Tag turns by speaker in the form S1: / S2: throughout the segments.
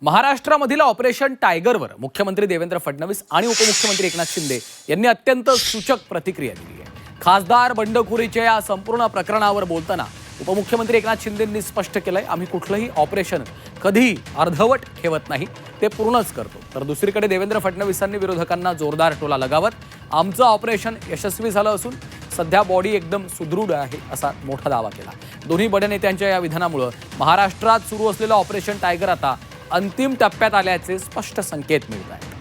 S1: महाराष्ट्रामधील ऑपरेशन टायगरवर मुख्यमंत्री देवेंद्र फडणवीस आणि उपमुख्यमंत्री एकनाथ शिंदे यांनी अत्यंत सूचक प्रतिक्रिया दिली आहे। खासदार बंडखोरीच्या या संपूर्ण प्रकरणावर बोलताना उपमुख्यमंत्री एकनाथ शिंदेंनी स्पष्ट केलंय, आम्ही कुठलंही ऑपरेशन कधी अर्धवट ठेवत नाही, ते पूर्णच करतो। तर दुसरीकडे देवेंद्र फडणवीसांनी विरोधकांना जोरदार टोला लगावत आमचं ऑपरेशन यशस्वी झालं असून सध्या बॉडी एकदम सुदृढ आहे असा मोठा दावा केला। दोन्ही बड्या नेत्यांच्या या विधानामुळे महाराष्ट्रात सुरू असलेलं ऑपरेशन टायगर आता अंतिम टप्प्यात आल्याचे स्पष्ट संकेत मिळत आहेत।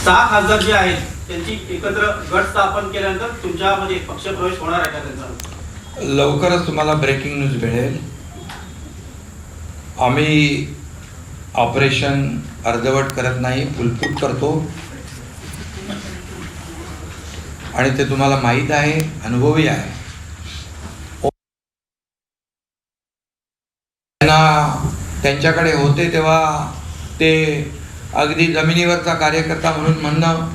S2: 6 खासदार जे आहेत त्यांची एकत्र गट स्थापन केल्यानंतर तुमच्यामध्ये पक्षप्रवेश होणार आहे का त्यांचा?
S3: लवकरच तुम्हाला ब्रेकिंग न्यूज मिळेल। आम्ही ऑपरेशन अर्धवट करत नाही, फुलफूट करतो आणि ते तुम्हाला माहीत आहे, अनुभवी आहे। त्यांच्याकडे होते तेव्हा ते अगदी जमिनीवरचा कार्यकर्ता म्हणून म्हणणं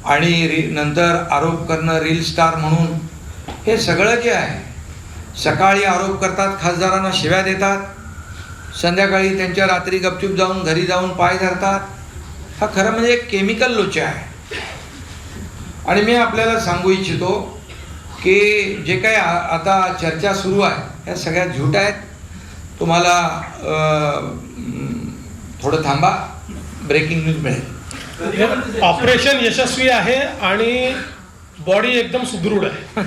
S3: आणि नंतर आरोप करणं, रील स्टार म्हणून, हे सगळं जे आहे, सकाळी आरोप करतात, खासदारांना शिव्या देतात, संध्याकाळी त्यांच्या रात्री गपचूप जाऊन घरी जाऊन पाय धरतात। हा खरं म्हणजे एक केमिकल लोचा आहे। आणि मी आपल्याला सांगू इच्छितो की जे काही आता चर्चा सुरू आहे ह्या सगळ्या झूट आहेत। तुम्हाला थोडं थांबा, ब्रेकिंग न्यूज मिळेल।
S4: ऑपरेशन यशस्वी आहे आणि बॉडी एकदम सुदृढ आहे।